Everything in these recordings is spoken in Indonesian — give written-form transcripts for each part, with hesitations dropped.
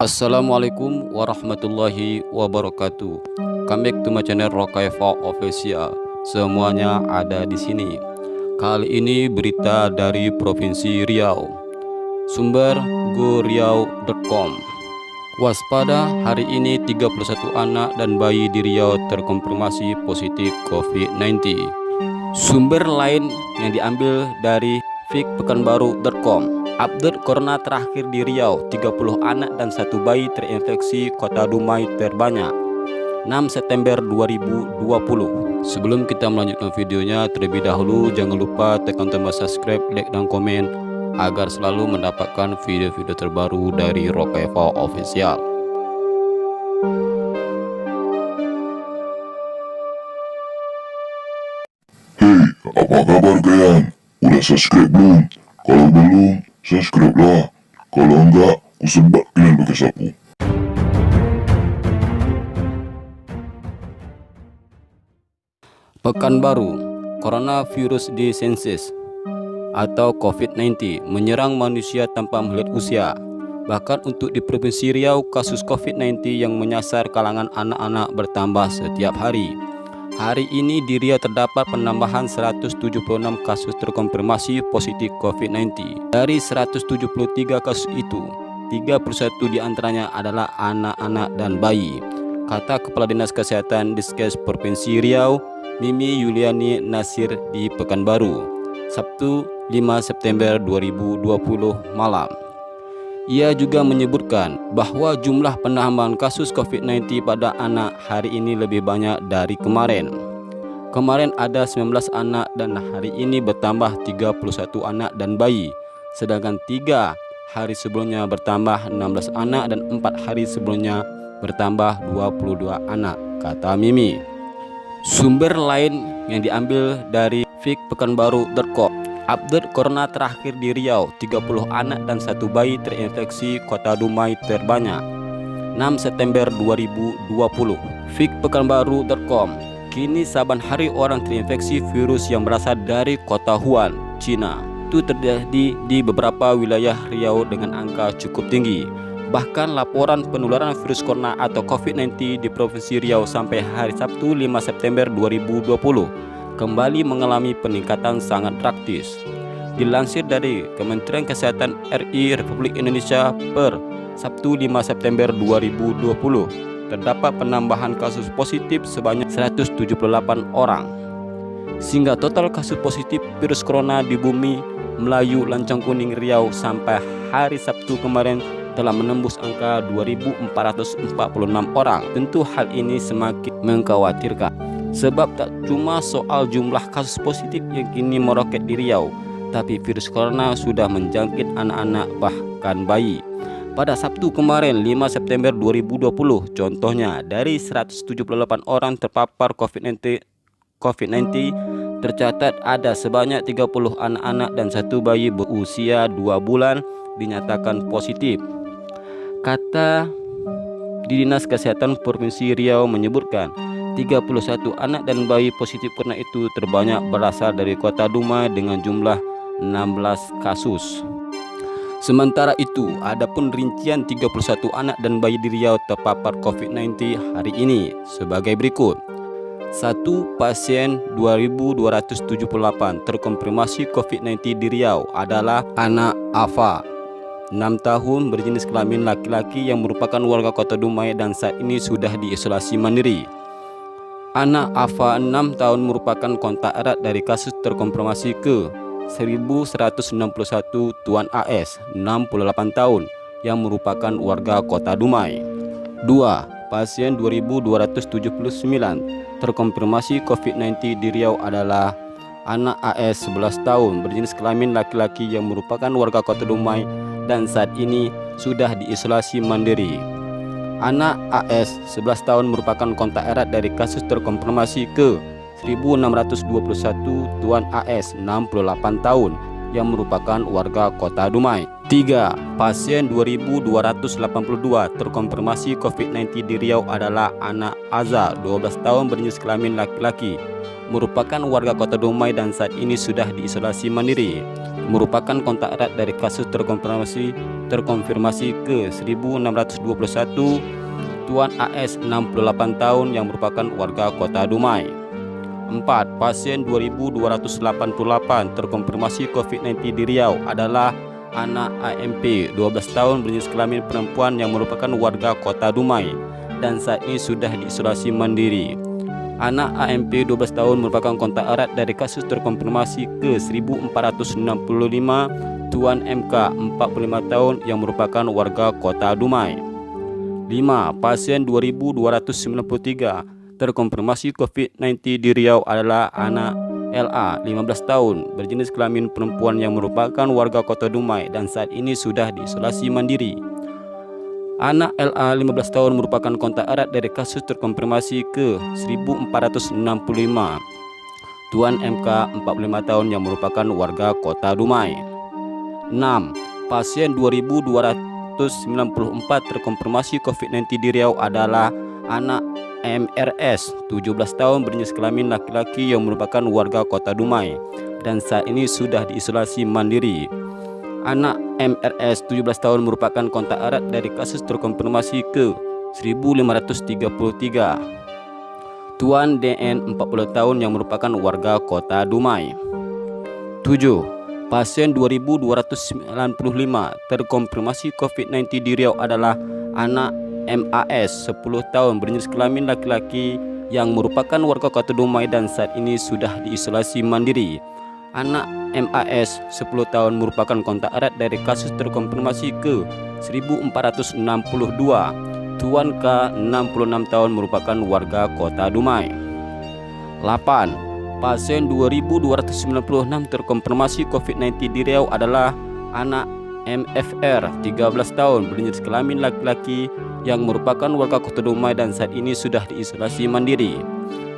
Assalamualaikum warahmatullahi wabarakatuh. Come back to my channel Rokaifa Official. Semuanya ada di sini. Kali ini berita dari Provinsi Riau. Sumber goriau.com. Waspada, hari ini 31 anak dan bayi di Riau terkonfirmasi positif COVID-19. Sumber lain yang diambil dari fikpekanbaru.com. Update corona terakhir di Riau, 30 anak dan 1 bayi terinfeksi, Kota Dumai terbanyak, 6 September 2020. Sebelum kita melanjutkan videonya, terlebih dahulu jangan lupa tekan tombol subscribe, like dan komen agar selalu mendapatkan video-video terbaru dari Rokaifa Official. Hei, apa kabar kalian? Udah subscribe belum? Kalau belum, subscribe lah. Kalau enggak, kusebat kalian pakai sapu. Pekanbaru, coronavirus diseases atau COVID-19 menyerang manusia tanpa melihat usia. Bahkan untuk di Provinsi Riau, kasus COVID-19 yang menyasar kalangan anak-anak bertambah setiap hari. Hari ini di Riau terdapat penambahan 176 kasus terkonfirmasi positif COVID-19. Dari 173 kasus itu, 31 diantaranya adalah anak-anak dan bayi, kata Kepala Dinas Kesehatan Diskes Provinsi Riau, Mimi Yuliani Nasir di Pekanbaru, Sabtu 5 September 2020 malam. Ia juga menyebutkan bahwa jumlah penambahan kasus COVID-19 pada anak hari ini lebih banyak dari kemarin. Kemarin ada 19 anak dan hari ini bertambah 31 anak dan bayi. Sedangkan 3 hari sebelumnya bertambah 16 anak dan 4 hari sebelumnya bertambah 22 anak, kata Mimi. Sumber lain yang diambil dari fikpekanbaru.com. Update corona terakhir di Riau, 30 anak dan 1 bayi terinfeksi, Kota Dumai terbanyak, 6 September 2020. fikpekanbaru.com. Kini saban hari orang terinfeksi virus yang berasal dari kota Wuhan, Cina. Itu terjadi di beberapa wilayah Riau dengan angka cukup tinggi. Bahkan laporan penularan virus corona atau COVID-19 di Provinsi Riau sampai hari Sabtu 5 September 2020 kembali mengalami peningkatan sangat drastis. Dilansir dari Kementerian Kesehatan RI Republik Indonesia per Sabtu 5 September 2020, terdapat penambahan kasus positif sebanyak 178 orang. Sehingga total kasus positif virus corona di bumi Melayu Lancang Kuning Riau sampai hari Sabtu kemarin telah menembus angka 2.446 orang. Tentu hal ini semakin mengkhawatirkan. Sebab tak cuma soal jumlah kasus positif yang kini meroket di Riau, tapi virus corona sudah menjangkit anak-anak bahkan bayi. Pada Sabtu kemarin 5 September 2020, contohnya dari 178 orang terpapar COVID-19, tercatat ada sebanyak 30 anak-anak dan 1 bayi berusia 2 bulan dinyatakan positif. Kata di Dinas Kesehatan Provinsi Riau menyebutkan 31 anak dan bayi positif corona itu terbanyak berasal dari Kota Dumai dengan jumlah 16 kasus. Sementara itu, adapun rincian 31 anak dan bayi di Riau terpapar COVID-19 hari ini sebagai berikut. 1 pasien 2.278 terkonfirmasi COVID-19 di Riau adalah anak Ava, 6 tahun, berjenis kelamin laki-laki yang merupakan warga Kota Dumai dan saat ini sudah diisolasi mandiri. Anak Ava 6 tahun merupakan kontak erat dari kasus terkonfirmasi ke 1161 Tuan AS 68 tahun yang merupakan warga Kota Dumai. 2. Pasien 2279 terkonfirmasi COVID-19 di Riau adalah anak AS 11 tahun, berjenis kelamin laki-laki yang merupakan warga Kota Dumai dan saat ini sudah diisolasi mandiri. Anak AS 11 tahun merupakan kontak erat dari kasus terkonfirmasi ke 1621 Tuan AS 68 tahun yang merupakan warga Kota Dumai. 3. Pasien 2282 terkonfirmasi COVID-19 di Riau adalah anak Aza 12 tahun, berjenis kelamin laki-laki, merupakan warga Kota Dumai dan saat ini sudah diisolasi mandiri. merupakan kontak erat dari kasus terkonfirmasi ke 1621, Tuan AS 68 tahun yang merupakan warga Kota Dumai. 4. Pasien 2288 terkonfirmasi COVID-19 di Riau adalah anak AMP 12 tahun berjenis kelamin perempuan yang merupakan warga Kota Dumai dan saat ini sudah diisolasi mandiri. Anak AMP 12 tahun merupakan kontak erat dari kasus terkonfirmasi ke 1465, Tuan MK 45 tahun yang merupakan warga Kota Dumai. 5. Pasien 2293 terkonfirmasi COVID-19 di Riau adalah anak LA 15 tahun berjenis kelamin perempuan yang merupakan warga Kota Dumai dan saat ini sudah diisolasi mandiri. Anak LA 15 tahun merupakan kontak erat dari kasus terkonfirmasi ke 1465, Tuan MK 45 tahun yang merupakan warga Kota Dumai. 6. Pasien 2294 terkonfirmasi COVID-19 di Riau adalah anak MRS 17 tahun berjenis kelamin laki-laki yang merupakan warga Kota Dumai dan saat ini sudah diisolasi mandiri. Anak MRS 17 tahun merupakan kontak erat dari kasus terkonfirmasi ke 1533, Tuan DN 40 tahun yang merupakan warga Kota Dumai. 7. Pasien 2295 terkonfirmasi COVID-19 di Riau adalah anak MAS 10 tahun berjenis kelamin laki-laki yang merupakan warga Kota Dumai dan saat ini sudah diisolasi mandiri. Anak MAS 10 tahun merupakan kontak erat dari kasus terkonfirmasi ke 1462, Tuan K 66 tahun merupakan warga Kota Dumai. 8. Pasien 2296 terkonfirmasi COVID-19 di Riau adalah anak MFR 13 tahun berjenis kelamin laki-laki yang merupakan warga Kota Dumai dan saat ini sudah diisolasi mandiri.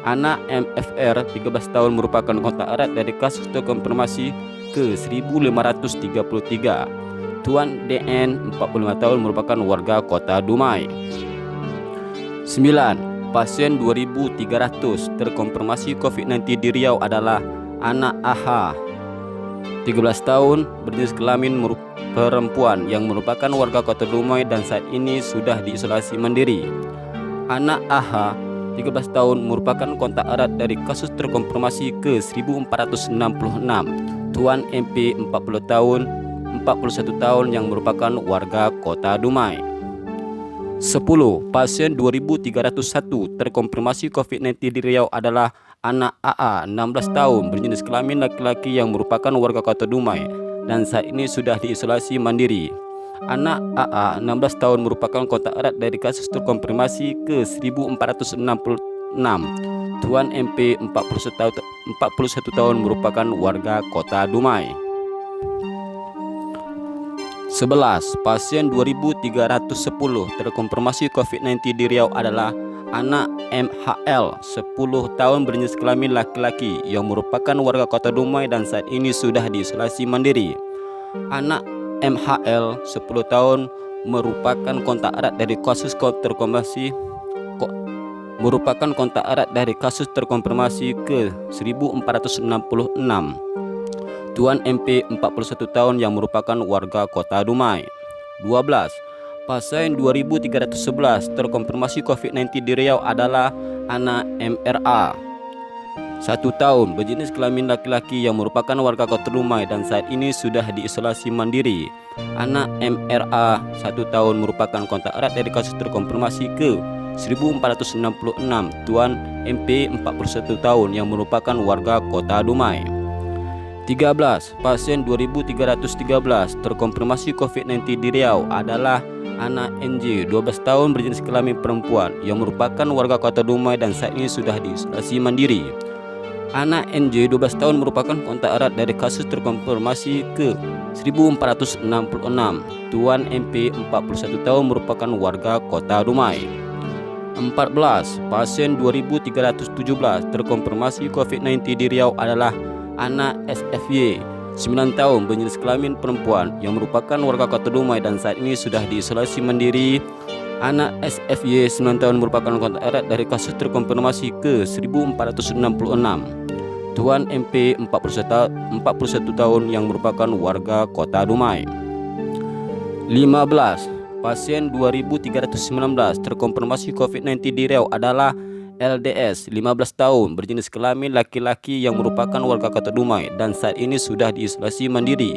Anak MFR 13 tahun merupakan kontak erat dari kasus terkonfirmasi ke 1533, Tuan DN 45 tahun merupakan warga Kota Dumai. 9. Pasien 2300 terkonfirmasi COVID-19 di Riau adalah anak AH 13 tahun berjenis kelamin perempuan yang merupakan warga Kota Dumai dan saat ini sudah diisolasi mandiri. Anak AH 13 tahun merupakan kontak erat dari kasus terkonfirmasi ke 1466, Tuan MP 41 tahun yang merupakan warga Kota Dumai. 10. Pasien 2301 terkonfirmasi COVID-19 di Riau adalah anak AA 16 tahun berjenis kelamin laki-laki yang merupakan warga Kota Dumai dan saat ini sudah diisolasi mandiri. Anak AA 16 tahun merupakan kontak erat dari kasus terkonfirmasi ke 1466, Tuan MP 41 tahun merupakan warga Kota Dumai. 11. Pasien 2310 terkonfirmasi COVID-19 di Riau adalah anak MHL 10 tahun berjenis kelamin laki-laki yang merupakan warga Kota Dumai dan saat ini sudah diisolasi mandiri. Anak MHL 10 tahun merupakan kontak erat dari kasus terkonfirmasi ke 1466, Tuan MP 41 tahun yang merupakan warga Kota Dumai. 12. Pasien 2311 terkonfirmasi COVID-19 di Riau adalah anak MRA 1 tahun berjenis kelamin laki-laki yang merupakan warga Kota Dumai dan saat ini sudah diisolasi mandiri. Anak MRA 1 tahun merupakan kontak erat dari kasus terkonfirmasi ke 1466, Tuan MP 41 tahun yang merupakan warga Kota Dumai. 13. Pasien 2313 terkonfirmasi COVID-19 di Riau adalah anak NJ 12 tahun berjenis kelamin perempuan yang merupakan warga Kota Dumai dan saat ini sudah diisolasi mandiri. Anak NJ 12 tahun merupakan kontak erat dari kasus terkonfirmasi ke 1466, Tuan MP 41 tahun merupakan warga Kota Dumai. 14. Pasien 2317 terkonfirmasi COVID-19 di Riau adalah anak SFY 9 tahun berjenis kelamin perempuan yang merupakan warga Kota Dumai dan saat ini sudah diisolasi mandiri. Anak SFY 9 tahun merupakan kontak erat dari kasus terkonfirmasi ke 1466, Tuan MP 41 tahun yang merupakan warga Kota Dumai. 15. Pasien 2319 terkonfirmasi COVID-19 di Riau adalah LDS 15 tahun berjenis kelamin laki-laki yang merupakan warga Kota Dumai dan saat ini sudah diisolasi mandiri.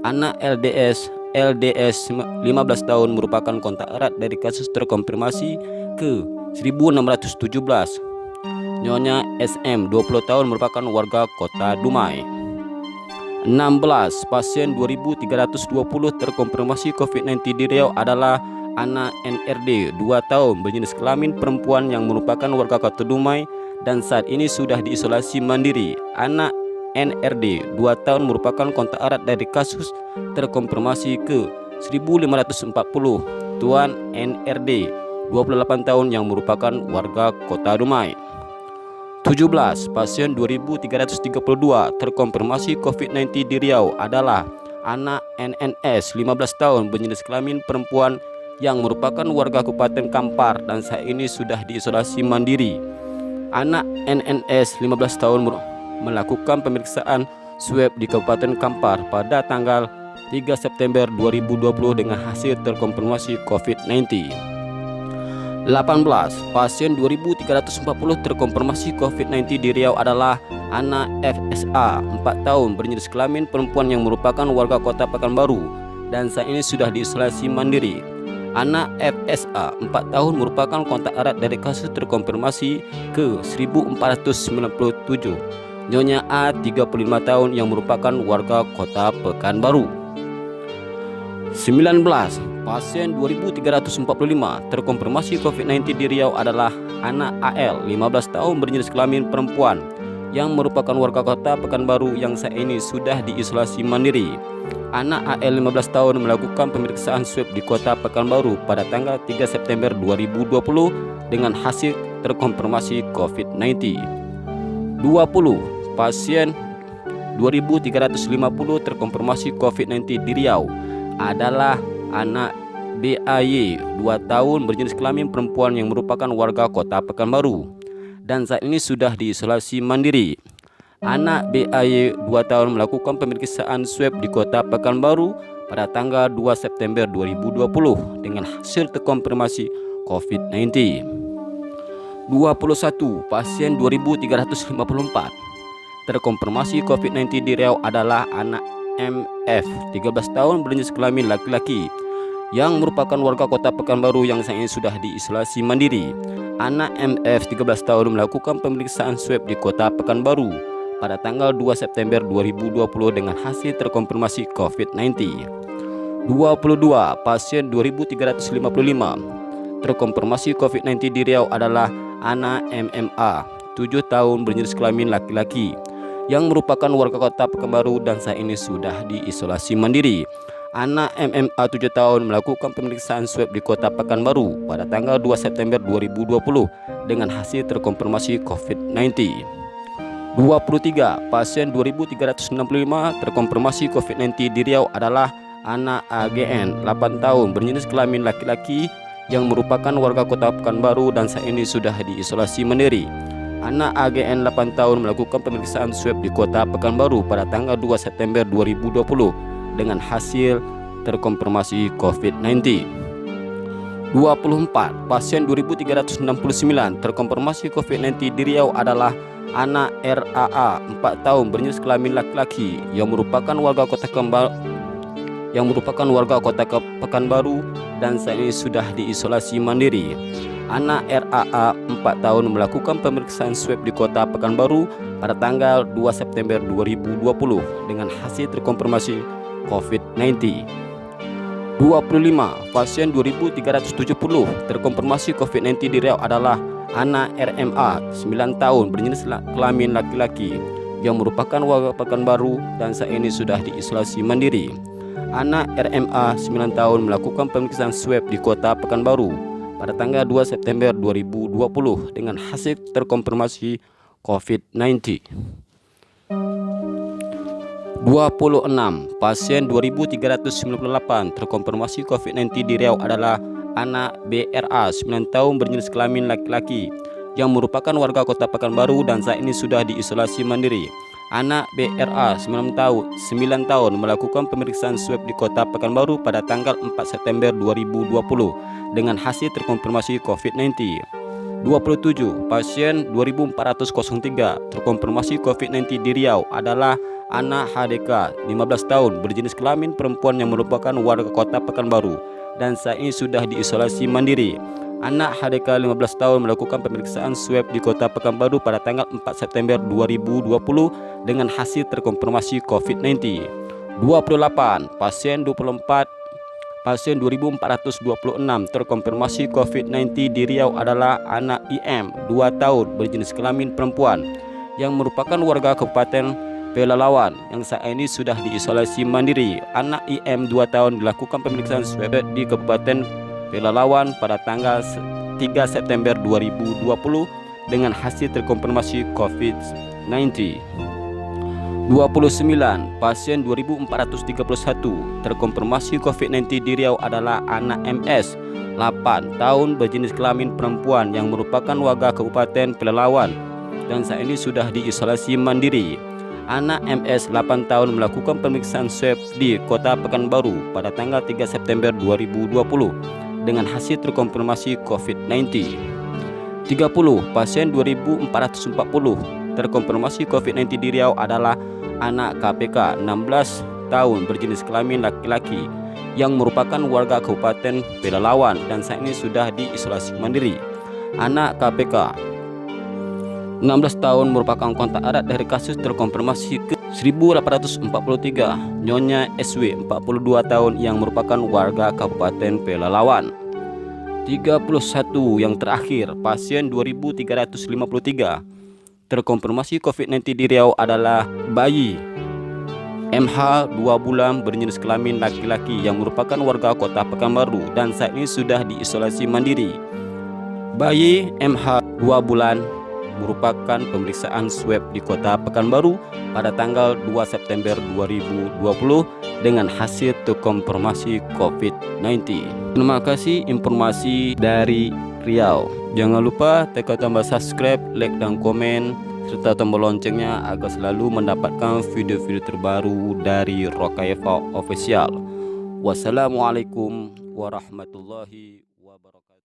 Anak LDS 15 tahun merupakan kontak erat dari kasus terkonfirmasi ke 1617. Nyonya SM 20 tahun merupakan warga Kota Dumai. 16. Pasien 2320 terkonfirmasi COVID-19 di Riau adalah anak NRD 2 tahun berjenis kelamin perempuan yang merupakan warga Kota Dumai dan saat ini sudah diisolasi mandiri. Anak NRD 2 tahun merupakan kontak erat dari kasus terkonfirmasi ke 1540. Tuan NRD 28 tahun yang merupakan warga Kota Dumai. 17. Pasien 2332 terkonfirmasi COVID-19 di Riau adalah anak NNS 15 tahun berjenis kelamin perempuan yang merupakan warga Kabupaten Kampar dan saat ini sudah diisolasi mandiri. Anak NNS 15 tahun melakukan pemeriksaan swab di Kabupaten Kampar pada tanggal 3 September 2020 dengan hasil terkonfirmasi COVID-19. 18. Pasien 2340 terkonfirmasi COVID-19 di Riau adalah anak FSA 4 tahun berjenis kelamin perempuan yang merupakan warga Kota Pekanbaru dan saat ini sudah diisolasi mandiri. Anak FSA 4 tahun merupakan kontak erat dari kasus terkonfirmasi ke 1497. Nyonya A 35 tahun yang merupakan warga Kota Pekanbaru. 19. Pasien 2345 terkonfirmasi COVID-19 di Riau adalah anak AL 15 tahun berjenis kelamin perempuan yang merupakan warga Kota Pekanbaru yang saat ini sudah diisolasi mandiri. Anak AL 15 tahun melakukan pemeriksaan swab di Kota Pekanbaru pada tanggal 3 September 2020 dengan hasil terkonfirmasi COVID-19. 20. Pasien 2350 terkonfirmasi COVID-19 di Riau adalah anak BAY 2 tahun berjenis kelamin perempuan yang merupakan warga Kota Pekanbaru dan saat ini sudah diisolasi mandiri. Anak BAY 2 tahun melakukan pemeriksaan swab di Kota Pekanbaru pada tanggal 2 September 2020 dengan hasil terkonfirmasi COVID-19. 21. Pasien 2354 terkonfirmasi COVID-19 di Riau adalah anak MF 13 tahun berjenis kelamin laki-laki yang merupakan warga Kota Pekanbaru yang saat ini sudah diisolasi mandiri. Anak MF 13 tahun melakukan pemeriksaan swab di Kota Pekanbaru pada tanggal 2 September 2020 dengan hasil terkonfirmasi COVID-19. 22. Pasien 2355 terkonfirmasi COVID-19 di Riau adalah anak MMA 7 tahun berjenis kelamin laki-laki yang merupakan warga Kota Pekanbaru dan saat ini sudah diisolasi mandiri. Anak MMA 7 tahun melakukan pemeriksaan swab di Kota Pekanbaru pada tanggal 2 September 2020 dengan hasil terkonfirmasi COVID-19. 23. Pasien 2365 terkonfirmasi COVID-19 di Riau adalah anak AGN 8 tahun berjenis kelamin laki-laki yang merupakan warga Kota Pekanbaru dan saat ini sudah diisolasi mandiri. Anak AGN 8 tahun melakukan pemeriksaan swab di Kota Pekanbaru pada tanggal 2 September 2020 dengan hasil terkonfirmasi COVID-19. 24. Pasien 2369 terkonfirmasi COVID-19 di Riau adalah anak RAA 4 tahun berjenis kelamin laki-laki yang merupakan warga Kota Pekanbaru dan saat ini sudah diisolasi mandiri. Anak RAA 4 tahun melakukan pemeriksaan swab di Kota Pekanbaru pada tanggal 2 September 2020 dengan hasil terkonfirmasi COVID-19. 25. Pasien 2370 terkonfirmasi COVID-19 di Riau adalah anak RMA 9 tahun berjenis kelamin laki-laki yang merupakan warga Pekanbaru dan saat ini sudah diisolasi mandiri. Anak RMA 9 tahun melakukan pemeriksaan swab di Kota Pekanbaru pada tanggal 2 September 2020 dengan hasil terkonfirmasi COVID-19. 26. Pasien 2398 terkonfirmasi COVID-19 di Riau adalah anak BRA 9 tahun berjenis kelamin laki-laki yang merupakan warga Kota Pekanbaru dan saat ini sudah diisolasi mandiri. Anak BRA 9 tahun melakukan pemeriksaan swab di Kota Pekanbaru pada tanggal 4 September 2020 dengan hasil terkonfirmasi COVID-19. 27 pasien 2403 terkonfirmasi COVID-19 di Riau adalah anak HDK 15 tahun berjenis kelamin perempuan yang merupakan warga Kota Pekanbaru dan saat ini sudah diisolasi mandiri. Anak HDK 15 tahun melakukan pemeriksaan swab di Kota Pekanbaru pada tanggal 4 September 2020 dengan hasil terkonfirmasi COVID-19. 28 pasien 2426 terkonfirmasi COVID-19 di Riau adalah anak IM 2 tahun berjenis kelamin perempuan yang merupakan warga Kabupaten Pelalawan yang saat ini sudah diisolasi mandiri. Anak IM 2 tahun dilakukan pemeriksaan swab di Kabupaten Pelalawan pada tanggal 3 September 2020 dengan hasil terkonfirmasi COVID-19. 29 pasien 2431 terkonfirmasi COVID-19 di Riau adalah anak MS 8 tahun berjenis kelamin perempuan yang merupakan warga Kabupaten Pelalawan dan saat ini sudah diisolasi mandiri. Anak MS 8 tahun melakukan pemeriksaan swab di Kota Pekanbaru pada tanggal 3 September 2020 dengan hasil terkonfirmasi COVID-19. 30 pasien 2440 terkonfirmasi COVID-19 di Riau adalah anak KPK 16 tahun berjenis kelamin laki-laki yang merupakan warga Kabupaten Pelalawan dan saat ini sudah diisolasi mandiri. Anak KPK 16 tahun merupakan kontak erat dari kasus terkonfirmasi ke 1843 Nyonya SW 42 tahun yang merupakan warga Kabupaten Pelalawan. 31 yang terakhir pasien 2353 terkonfirmasi COVID-19 di Riau adalah bayi MH 2 bulan berjenis kelamin laki-laki yang merupakan warga Kota Pekanbaru dan saat ini sudah diisolasi mandiri. Bayi MH 2 bulan merupakan pemeriksaan swab di Kota Pekanbaru pada tanggal 2 September 2020 dengan hasil terkonfirmasi COVID-19. Terima kasih informasi dari Riau. Jangan lupa tekan tombol subscribe, like dan komen serta tombol loncengnya agar selalu mendapatkan video-video terbaru dari Rokaeva Official. Wassalamualaikum warahmatullahi wabarakatuh.